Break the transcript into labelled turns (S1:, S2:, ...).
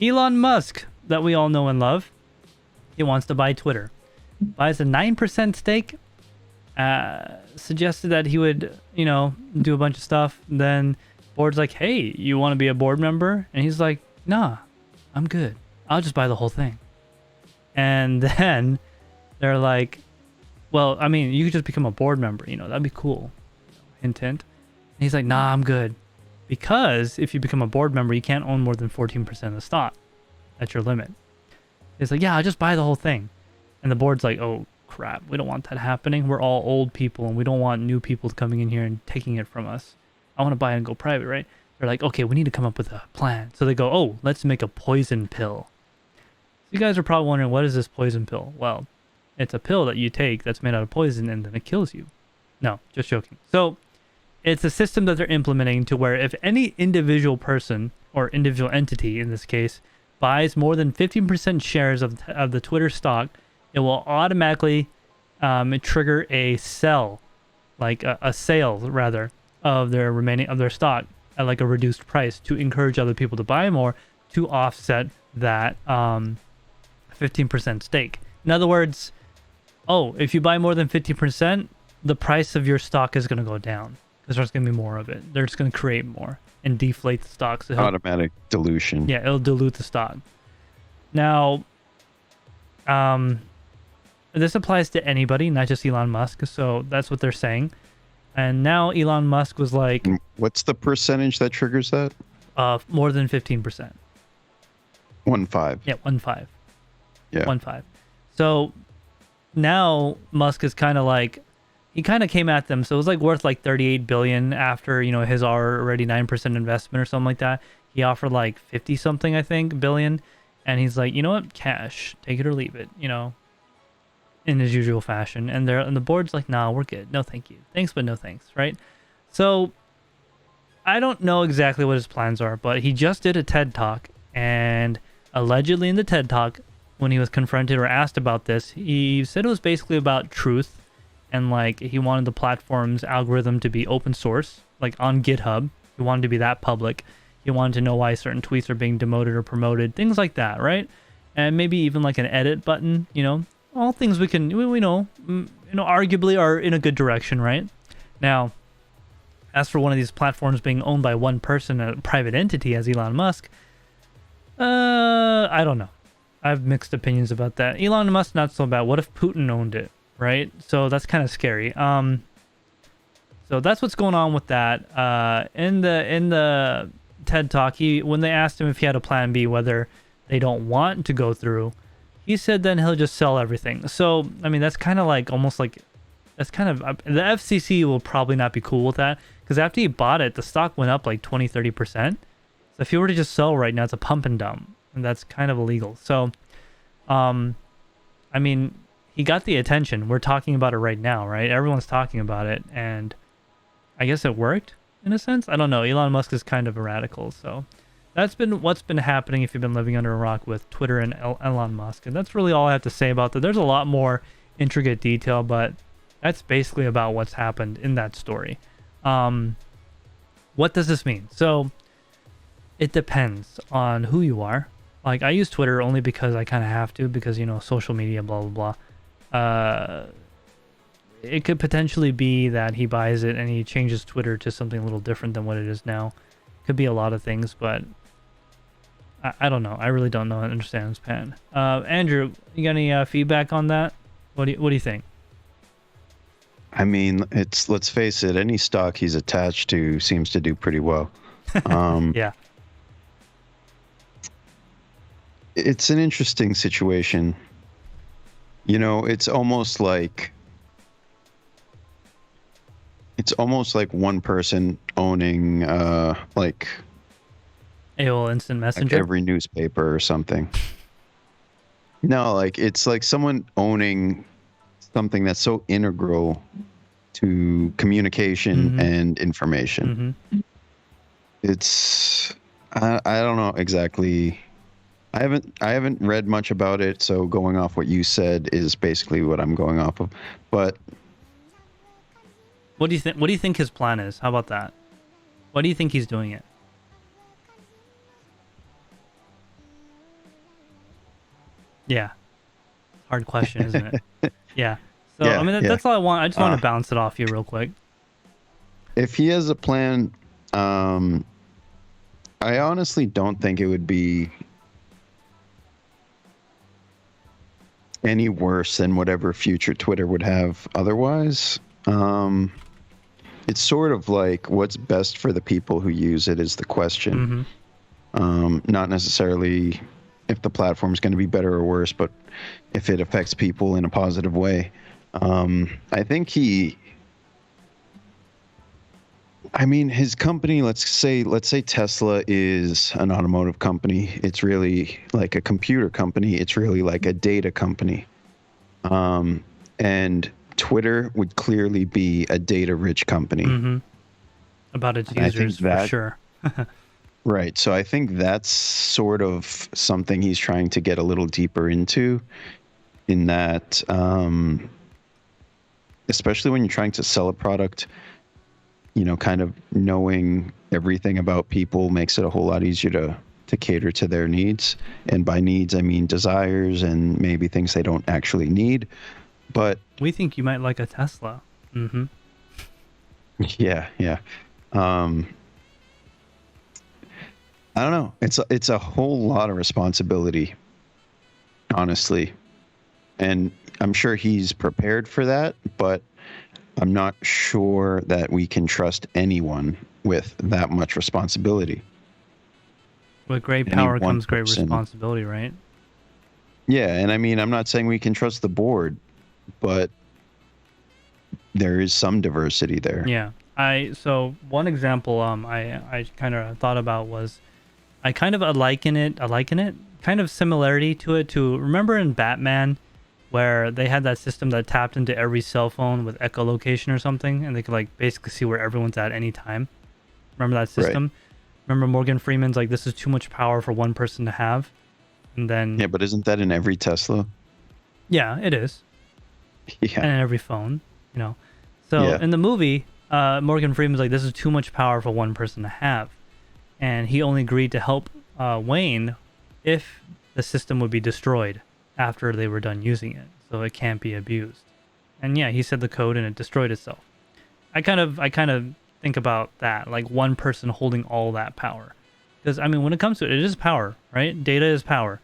S1: Elon Musk, that we all know and love, he wants to buy Twitter. Buys a 9% stake. Suggested that he would, do a bunch of stuff. Then board's like, hey, you want to be a board member? And he's like, nah, I'm good. I'll just buy the whole thing. And then they're like, well, I mean, you could just become a board member, that'd be cool. Hint, hint. And he's like, nah, I'm good. Because if you become a board member, you can't own more than 14% of the stock. That's your limit. He's like, yeah, I'll just buy the whole thing. And the board's like, oh, crap. We don't want that happening. We're all old people, and we don't want new people coming in here and taking it from us. I want to buy it and go private, right? They're like, okay, we need to come up with a plan. So they go, oh, let's make a poison pill. So you guys are probably wondering, what is this poison pill? Well, it's a pill that you take that's made out of poison, and then it kills you. No, just joking. So it's a system that they're implementing to where if any individual person or individual entity in this case buys more than 15% shares of the Twitter stock, it will automatically trigger a sell, like a sale rather, of their stock at like a reduced price to encourage other people to buy more to offset that 15% stake. In other words, if you buy more than 50%, the price of your stock is going to go down because there's going to be more of it. They're just going to create more and deflate the stocks.
S2: Automatic dilution.
S1: Yeah, it'll dilute the stock. Now, this applies to anybody, not just Elon Musk. So that's what they're saying. And now Elon Musk was like...
S2: What's the percentage that triggers that?
S1: More than 15%.
S2: 1.5.
S1: Yeah, 1.5.
S2: Yeah.
S1: 1.5. So now Musk is kind of like... He kind of came at them. So it was like worth like 38 billion after, his already 9% investment or something like that. He offered like 50 something, I think, billion. And he's like, you know what? Cash. Take it or leave it, in his usual fashion. And the board's like, nah, we're good. No, thank you. Thanks, but no thanks, right? So I don't know exactly what his plans are, but he just did a TED Talk. And allegedly in the TED Talk, when he was confronted or asked about this, he said it was basically about truth. And like he wanted the platform's algorithm to be open source, like on GitHub. He wanted to be that public. He wanted to know why certain tweets are being demoted or promoted, things like that, right? And maybe even like an edit button, all things we know, arguably are in a good direction, right? Now, as for one of these platforms being owned by one person, a private entity as Elon Musk, I don't know. I have mixed opinions about that. Elon Musk, not so bad. What if Putin owned it? Right, so that's kind of scary. So that's what's going on with that. In the TED Talk, when they asked him if he had a plan B, whether they don't want to go through, he said then he'll just sell everything. So I mean, that's kind of like almost like the FCC will probably not be cool with that because after he bought it, the stock went up like 20-30%. So if he were to just sell right now, it's a pump and dump, and that's kind of illegal. So, I mean. He got the attention. We're talking about it right now, right? Everyone's talking about it, and I guess it worked in a sense. I don't know. Elon Musk is kind of a radical, so that's been what's been happening if you've been living under a rock with Twitter and Elon Musk, and that's really all I have to say about that. There's a lot more intricate detail, but that's basically about what's happened in that story. What does this mean? So it depends on who you are. Like I use Twitter only because I kind of have to because social media, blah blah blah. It could potentially be that he buys it and he changes Twitter to something a little different than what it is now. Could be a lot of things, but I don't know. I really don't know and understand his plan. Andrew, you got any feedback on that? What do you think?
S2: I mean, let's face it, any stock he's attached to seems to do pretty well.
S1: Yeah.
S2: It's an interesting situation. It's almost like one person owning like
S1: AOL Instant Messenger,
S2: like every newspaper or something. No, like it's like someone owning something that's so integral to communication and information. It's I don't know exactly. I haven't read much about it, so going off what you said is basically what I'm going off of. But
S1: what do you think? What do you think his plan is? How about that? Why do you think he's doing it? Yeah. Hard question, isn't it? Yeah. So I
S2: Yeah,
S1: mean,
S2: yeah.
S1: that's all I want. I just want
S2: Uh,
S1: to bounce it off you real quick.
S2: if he has a plan, I honestly don't think it would be any worse than whatever future Twitter would have otherwise. It's sort of like what's best for the people who use it is the question.
S1: Mm-hmm.
S2: Not necessarily if the platform is going to be better or worse, but if it affects people in a positive way. I think his company, let's say Tesla is an automotive company. It's really like a computer company. It's really like a data company. And Twitter would clearly be a data-rich company.
S1: Mm-hmm. About its
S2: And I think
S1: users, for
S2: that,
S1: sure.
S2: right. So I think that's sort of something he's trying to get a little deeper into, in that, especially when you're trying to sell a product, kind of knowing everything about people makes it a whole lot easier to cater to their needs. And by needs, I mean desires and maybe things they don't actually need. But
S1: We think you might like a Tesla. Mm-hmm.
S2: yeah, yeah. I don't know. It's a whole lot of responsibility, honestly. And I'm sure he's prepared for that, but I'm not sure that we can trust anyone with that much responsibility.
S1: With great
S2: Any
S1: power
S2: one
S1: comes great
S2: person.
S1: responsibility, right?
S2: Yeah, and I mean, I'm not saying we can trust the board, but there is some diversity there.
S1: Yeah. So one example I kind of thought about was I kind of liken it kind of similarity to it to, remember in Batman where they had that system that tapped into every cell phone with echolocation or something, and they could like basically see where everyone's at any time. Remember that system?
S2: Right.
S1: Remember Morgan Freeman's like, this is too much power for one person to have, and then
S2: Yeah, but isn't that in every Tesla?
S1: yeah, it is,
S2: Yeah.
S1: and in every phone, you know. So
S2: Yeah.
S1: in the movie, Morgan Freeman's like, this is too much power for one person to have, and he only agreed to help Wayne if the system would be destroyed after they were done using it, so it can't be abused. And yeah, he said the code and it destroyed itself. I kind of think about that, like one person holding all that power, because I mean, when it comes to it, it is power, right? Data is power.